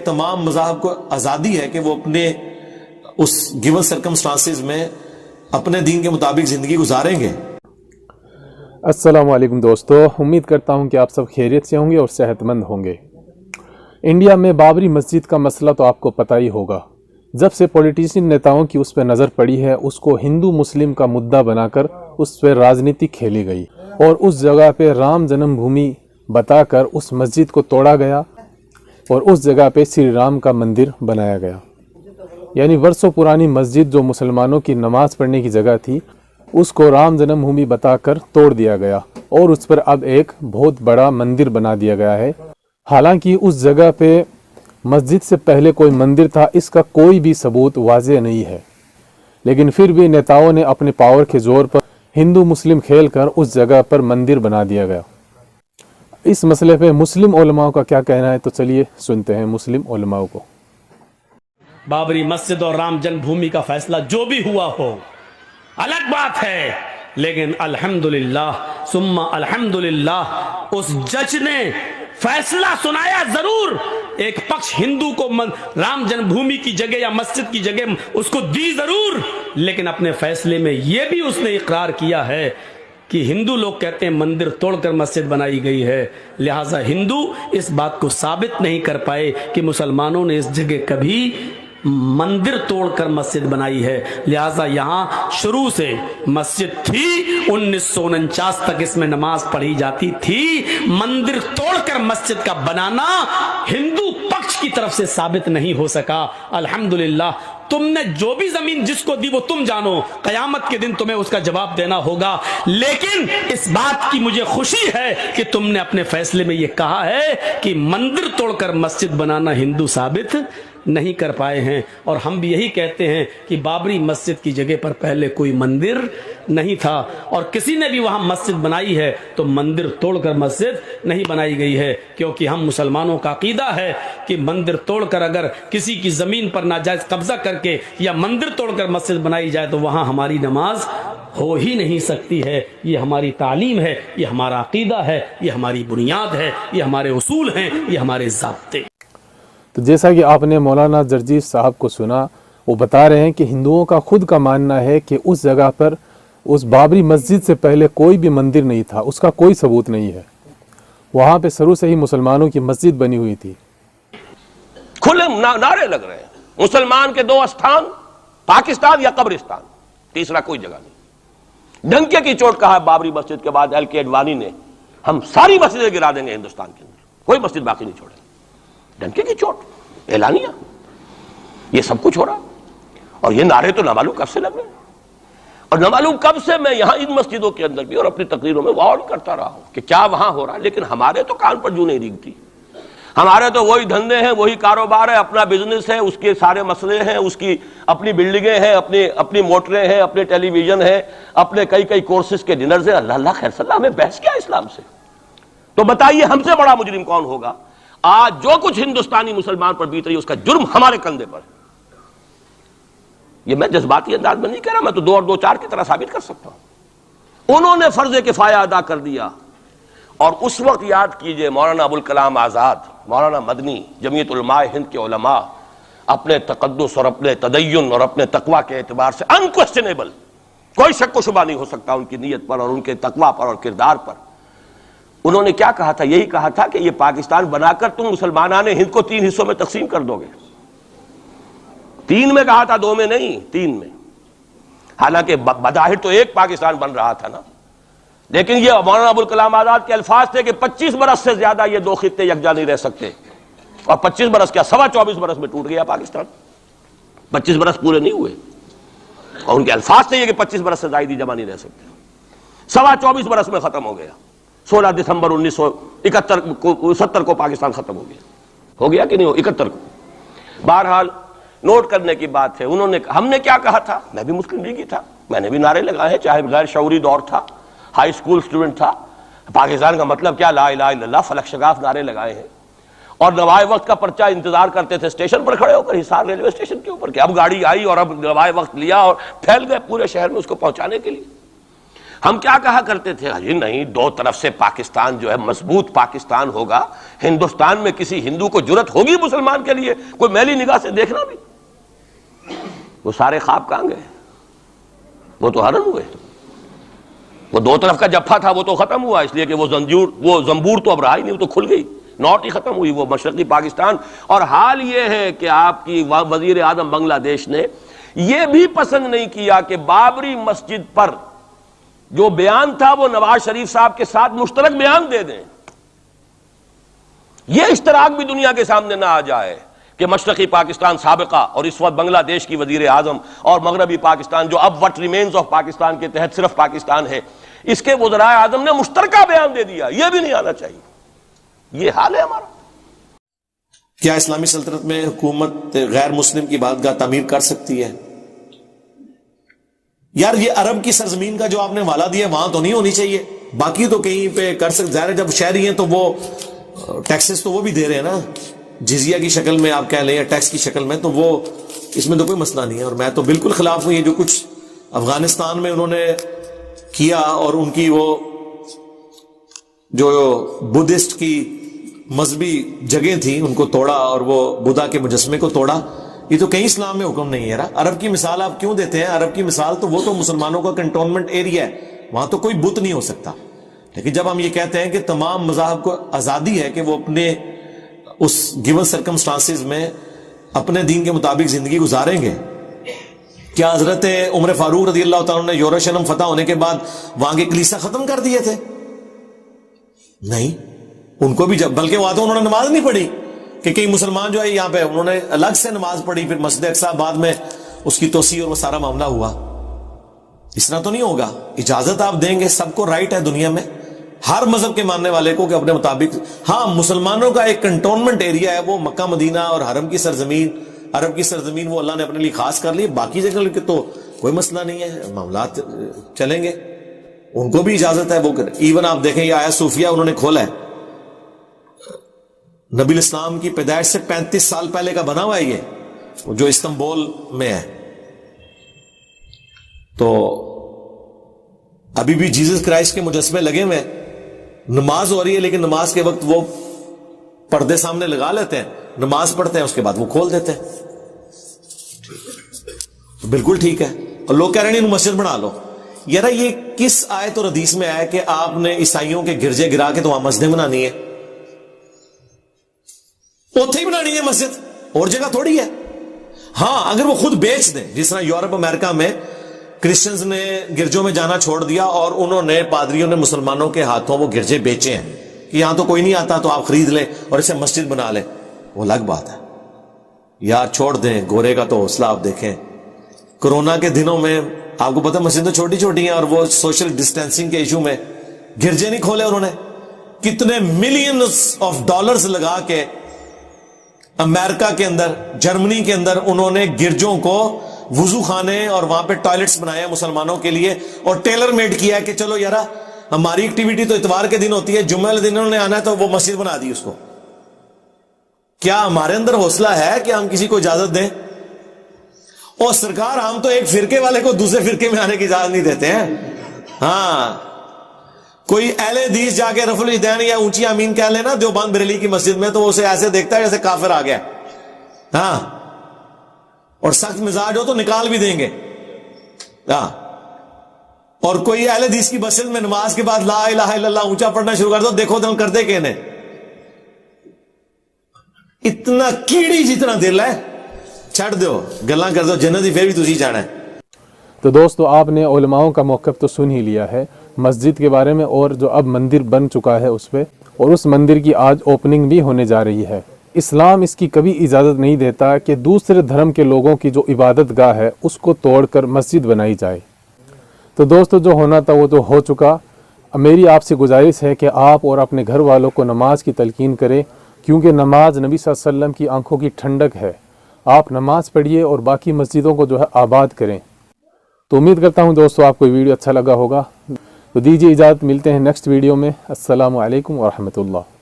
تمام مذاہب کو آزادی ہے کہ وہ اپنے اس گیون سرکمسٹانسز میں اپنے دین کے مطابق زندگی گزاریں گے۔ السلام علیکم دوستو، امید کرتا ہوں کہ آپ سب خیریت سے ہوں گے اور صحت مند ہوں گے۔ انڈیا میں بابری مسجد کا مسئلہ تو آپ کو پتہ ہی ہوگا۔ جب سے پولیٹیشین نیتاؤں کی اس پہ نظر پڑی ہے، اس کو ہندو مسلم کا مدعا بنا کر اس پہ راجنیتی کھیلی گئی اور اس جگہ پہ رام جنم بھومی بتا کر اس مسجد کو توڑا گیا اور اس جگہ پہ سری رام کا مندر بنایا گیا۔ یعنی برسوں پرانی مسجد جو مسلمانوں کی نماز پڑھنے کی جگہ تھی، اس کو رام جنم بھومی بتا کر توڑ دیا گیا اور اس پر اب ایک بہت بڑا مندر بنا دیا گیا ہے۔ حالانکہ اس جگہ پہ مسجد سے پہلے کوئی مندر تھا، اس کا کوئی بھی ثبوت واضح نہیں ہے، لیکن پھر بھی نیتاؤں نے اپنے پاور کے زور پر ہندو مسلم کھیل کر اس جگہ پر مندر بنا دیا گیا۔ اس مسئلے پہ مسلم علماء کا کیا کہنا ہے، تو چلیے سنتے ہیں مسلم علماء کو۔ بابری مسجد اور رام جنم بھومی کا فیصلہ جو بھی ہوا ہو الگ بات ہے، لیکن الحمدللہ ثم الحمدللہ اس جج نے فیصلہ سنایا ضرور۔ ایک پکش ہندو کو رام جنم بھومی کی جگہ یا مسجد کی جگہ اس کو دی ضرور، لیکن اپنے فیصلے میں یہ بھی اس نے اقرار کیا ہے کہ ہندو لوگ کہتے ہیں مندر توڑ کر مسجد بنائی گئی ہے، لہٰذا ہندو اس بات کو ثابت نہیں کر پائے کہ مسلمانوں نے اس جگہ کبھی مندر توڑ کر مسجد بنائی ہے۔ لہٰذا یہاں شروع سے مسجد تھی، 1949 تک اس میں نماز پڑھی جاتی تھی۔ مندر توڑ کر مسجد کا بنانا ہندو پکش کی طرف سے ثابت نہیں ہو سکا۔ الحمدللہ تم نے جو بھی زمین جس کو دی وہ تم جانو، قیامت کے دن تمہیں اس کا جواب دینا ہوگا، لیکن اس بات کی مجھے خوشی ہے کہ تم نے اپنے فیصلے میں یہ کہا ہے کہ مندر توڑ کر مسجد بنانا ہندو ثابت نہیں کر پائے ہیں۔ اور ہم بھی یہی کہتے ہیں کہ بابری مسجد کی جگہ پر پہلے کوئی مندر نہیں تھا، اور کسی نے بھی وہاں مسجد بنائی ہے تو مندر توڑ کر مسجد نہیں بنائی گئی ہے، کیونکہ ہم مسلمانوں کا عقیدہ ہے کہ مندر توڑ کر اگر کسی کی زمین پر ناجائز قبضہ کر کے یا مندر توڑ کر مسجد بنائی جائے تو وہاں ہماری نماز ہو ہی نہیں سکتی ہے۔ یہ ہماری تعلیم ہے، یہ ہمارا عقیدہ ہے، یہ ہماری بنیاد ہے، یہ ہمارے اصول ہیں، یہ ہمارے ضابطے۔ تو جیسا کہ آپ نے مولانا جرجیس صاحب کو سنا، وہ بتا رہے ہیں کہ ہندوؤں کا خود کا ماننا ہے کہ اس جگہ پر اس بابری مسجد سے پہلے کوئی بھی مندر نہیں تھا، اس کا کوئی ثبوت نہیں ہے۔ وہاں پہ شروع سے ہی مسلمانوں کی مسجد بنی ہوئی تھی۔ کھلے نعرے لگ رہے ہیں، مسلمان کے دو استھان، پاکستان یا قبرستان، تیسرا کوئی جگہ نہیں۔ ڈنکے کی چوٹ کہا بابری مسجد کے بعد ایل کے اڈوانی نے، ہم ساری مسجدیں گرا دیں گے ہندوستان کے اندر، کوئی مسجد باقی نہیں چھوڑیں گے۔ ڈنکے کی چوٹ، اعلانیہ، یہ سب کچھ ہو رہا، اور یہ نعرے تو نامعلوم کب سے لگ رہے ہیں، اور نامعلوم کب سے میں یہاں ان مسجدوں کے اندر بھی اور اپنی تقریروں میں غور کرتا رہا ہوں کہ کیا وہاں ہو رہا ہے، لیکن ہمارے تو کان پر جو نہیں ریگتی۔ ہمارے تو وہی دھندے ہیں، وہی کاروبار ہے، اپنا بزنس ہے، اس کے سارے مسئلے ہیں، اس کی اپنی بلڈنگیں ہیں، اپنی موٹریں ہیں، اپنے ٹیلی ویژن ہیں، اپنے کئی کورسز کے ڈنرز ہیں۔ اللہ خیر صلی اللہ، ہمیں بحث کیا اسلام سے؟ تو بتائیے ہم سے بڑا مجرم کون ہوگا؟ آج جو کچھ ہندوستانی مسلمان پر بیت رہی ہے اس کا جرم ہمارے کندھے پر ہے۔ یہ میں جذباتی انداز میں نہیں کہہ رہا، میں تو 2 اور 2 4 کی طرح ثابت کر سکتا ہوں۔ انہوں نے فرض کفایہ ادا کر دیا، اور اس وقت یاد کیجئے مولانا ابوالکلام آزاد، مولانا مدنی، جمعیت علماء ہند کے علماء اپنے تقدس اور اپنے تدین اور اپنے تقوی کے اعتبار سے انکویسچنیبل، کوئی شک و شبہ نہیں ہو سکتا ان کی نیت پر اور ان کے تقوی پر اور کردار پر۔ انہوں نے کیا کہا تھا؟ یہی کہا تھا کہ یہ پاکستان بنا کر تم مسلمانان ہند کو 3 حصوں میں تقسیم کر دو گے۔ 3 میں کہا تھا، 2 میں نہیں، 3 میں۔ حالانکہ بظاہر تو ایک پاکستان بن رہا تھا نا، لیکن یہ مولانا ابوالکلام آزاد کے الفاظ تھے کہ 25 برس سے زیادہ یہ 2 خطے یکجا نہیں رہ سکتے، اور 25 برس کیا، 24.25 برس میں ٹوٹ گیا پاکستان۔ 25 برس پورے نہیں ہوئے، اور ان کے الفاظ تھے یہ کہ 25 برس سے زائد جمع نہیں رہ سکتے۔ 24.25 برس میں ختم ہو گیا، 16 دسمبر 1970 کو پاکستان ختم ہو گیا کہ نہیں؟ 71 کو۔ بہرحال نوٹ کرنے کی بات ہے، ہم نے کیا کہا تھا؟ میں بھی مسلم لیگی تھا، میں نے بھی نعرے لگائے ہیں، چاہے غیر شعوری دور تھا، ہائی اسکول سٹوڈنٹ تھا۔ پاکستان کا مطلب کیا، لا الہ الا اللہ، فلک شگاف نعرے لگائے ہیں، اور نوائے وقت کا پرچہ انتظار کرتے تھے اسٹیشن پر کھڑے ہو کر، حصار ریلوے اسٹیشن کے اوپر، کہ اب گاڑی آئی اور اب نوائے وقت لیا، اور پھیل گئے پورے شہر میں اس کو پہنچانے کے لیے۔ ہم کیا کہا کرتے تھے؟ جی نہیں، دو طرف سے پاکستان جو ہے مضبوط پاکستان ہوگا، ہندوستان میں کسی ہندو کو جرت ہوگی مسلمان کے لیے کوئی میلی نگاہ سے دیکھنا بھی؟ وہ سارے خواب کہاں گئے؟ وہ تو حرم ہوئے. وہ دو طرف کا جفا تھا وہ تو ختم ہوا، اس لیے کہ وہ زنبور تو اب رہا ہی نہیں، وہ تو کھل گئی، نوٹ ہی ختم ہوئی وہ مشرقی پاکستان. اور حال یہ ہے کہ آپ کی وزیر اعظم بنگلہ دیش نے یہ بھی پسند نہیں کیا کہ بابری مسجد پر جو بیان تھا وہ نواز شریف صاحب کے ساتھ مشترک بیان دے دیں. یہ اشتراک بھی دنیا کے سامنے نہ آ جائے کہ مشرقی پاکستان سابقہ اور اس وقت بنگلہ دیش کی وزیر اعظم اور مغربی پاکستان جو اب وٹ ریمینز آف پاکستان کے تحت صرف پاکستان ہے، اس کے وزراء اعظم نے مشترکہ بیان دے دیا. یہ بھی نہیں آنا چاہیے. یہ حال ہے ہمارا. کیا اسلامی سلطنت میں حکومت غیر مسلم کی عبادتگاہ تعمیر کر سکتی ہے؟ یار یہ عرب کی سرزمین کا جو آپ نے حوالہ دیا وہاں تو نہیں ہونی چاہیے، باقی تو کہیں پہ کر سکتے. ظاہر ہے جب شہری ہیں تو وہ ٹیکسز تو وہ بھی دے رہے ہیں نا، جزیہ کی شکل میں آپ کہہ لیں یا ٹیکس کی شکل میں، تو وہ اس میں تو کوئی مسئلہ نہیں ہے. اور میں تو بالکل خلاف ہوں یہ جو کچھ افغانستان میں انہوں نے کیا، اور ان کی وہ جو بدھسٹ کی مذہبی جگہیں تھیں ان کو توڑا اور وہ بدھا کے مجسمے کو توڑا. یہ تو کہیں اسلام میں حکم نہیں ہے. عرب کی مثال آپ کیوں دیتے ہیں؟ عرب کی مثال تو وہ تو مسلمانوں کا کنٹونمنٹ ایریا ہے، وہاں تو کوئی بت نہیں ہو سکتا. لیکن جب ہم یہ کہتے ہیں کہ تمام مذاہب کو آزادی ہے کہ وہ اپنے اس گیون سرکمسٹانسز میں اپنے دین کے مطابق زندگی گزاریں گے، کیا حضرت عمر فاروق رضی اللہ تعالیٰ نے یوروشلم فتح ہونے کے بعد وہاں کے کلیسا ختم کر دیے تھے؟ نہیں، ان کو بھی بلکہ وہاں تو انہوں نے نماز نہیں پڑھی کہ کئی مسلمان جو ہے یہاں پہ انہوں نے الگ سے نماز پڑھی، پھر مسجد اقصیٰ بعد میں اس کی توسیع اور وہ سارا معاملہ ہوا. اس طرح تو نہیں ہوگا. اجازت آپ دیں گے، سب کو رائٹ ہے دنیا میں ہر مذہب کے ماننے والے کو کہ اپنے مطابق. ہاں مسلمانوں کا ایک کنٹونمنٹ ایریا ہے وہ مکہ مدینہ اور حرم کی سرزمین، عرب کی سرزمین وہ اللہ نے اپنے لیے خاص کر لی. باقی جگہ کے تو کوئی مسئلہ نہیں ہے، معاملات چلیں گے، ان کو بھی اجازت ہے وہ کریں. ایون آپ دیکھیں یہ آیا صوفیہ انہوں نے کھولا ہے، نبی الاسلام کی پیدائش سے 35 سال پہلے کا بنا ہوا ہے یہ جو استنبول میں ہے. تو ابھی بھی جیزس کرائسٹ کے مجسمے لگے ہوئے ہیں، نماز ہو رہی ہے لیکن نماز کے وقت وہ پردے سامنے لگا لیتے ہیں، نماز پڑھتے ہیں اس کے بعد وہ کھول دیتے ہیں. بالکل ٹھیک ہے. اور لوگ کہہ رہے ہیں مسجد بنا لو. یار یہ کس آیت اور حدیث میں آیا کہ آپ نے عیسائیوں کے گرجے گرا کے تو وہاں مسجدیں بنانی ہے؟ اوتھے ہی بنانی ہے مسجد، اور جگہ تھوڑی ہے. ہاں اگر وہ خود بیچ دیں، جس طرح یورپ امریکہ میں کرسچنز نے گرجوں میں جانا چھوڑ دیا اور انہوں نے پادریوں نے مسلمانوں کے ہاتھوں وہ گرجے بیچے ہیں کہ یہاں تو کوئی نہیں آتا تو آپ خرید لیں اور اسے مسجد بنا لیں، وہ الگ بات ہے. یار چھوڑ دیں. گورے کا تو حوصلہ آپ دیکھیں. کورونا کے دنوں میں آپ کو پتہ مسجدیں چھوٹی چھوٹی ہیں اور وہ سوشل ڈسٹینسنگ کے ایشو میں گرجے نہیں کھولے انہوں نے. کتنے ملینز آف ڈالرز لگا کے امریکہ کے اندر، جرمنی کے اندر انہوں نے گرجوں کو وضو خانے اور وہاں پہ ٹوائلٹس بنایا مسلمانوں کے لیے اور ٹیلر میڈ کیا کہ چلو یارا ہماری ایکٹیویٹی تو اتوار کے دن ہوتی ہے، جمعہ والے دن انہوں نے آنا ہے تو وہ مسجد بنا دی اس کو. کیا ہمارے اندر حوصلہ ہے کہ ہم کسی کو اجازت دیں؟ اور سرکار ہم تو ایک فرقے والے کو دوسرے فرقے میں آنے کی اجازت نہیں دیتے ہیں. ہاں کوئی اہل حدیث جا کے رفع الیدین یا اونچی آمین کہہ لینا دیوبند بریلی کی مسجد میں تو وہ اسے ایسے دیکھتا ہے جیسے کافر آ گیا. ہاں اور سخت مزاج ہو تو نکال بھی دیں گے. ہاں اور کوئی اہل حدیث کی مسجد میں نماز کے بعد لا الہ الا اللہ اونچا پڑھنا شروع کر دو، دیکھو دل کر دے کہ نے اتنا کیڑی جتنا دل ہے چھڑ دو گلاں کر دو جنت ہی پھر بھی تسی جانا ہے. تو دوستو آپ نے علماؤں کا موقف تو سن ہی لیا ہے مسجد کے بارے میں، اور جو اب مندر بن چکا ہے اس پہ، اور اس مندر کی آج اوپننگ بھی ہونے جا رہی ہے. اسلام اس کی کبھی اجازت نہیں دیتا کہ دوسرے دھرم کے لوگوں کی جو عبادت گاہ ہے اس کو توڑ کر مسجد بنائی جائے. تو دوستو جو ہونا تھا وہ تو ہو چکا. میری آپ سے گزارش ہے کہ آپ اور اپنے گھر والوں کو نماز کی تلقین کریں، کیونکہ نماز نبی صلی اللہ علیہ وسلم کی آنکھوں کی ٹھنڈک ہے. آپ نماز پڑھیے اور باقی مسجدوں کو جو ہے آباد کریں. تو امید کرتا ہوں دوستو آپ کو یہ ویڈیو اچھا لگا ہوگا. تو دیجیے اجازت، ملتے ہیں نیکسٹ ویڈیو میں. السلام علیکم ورحمۃ اللہ.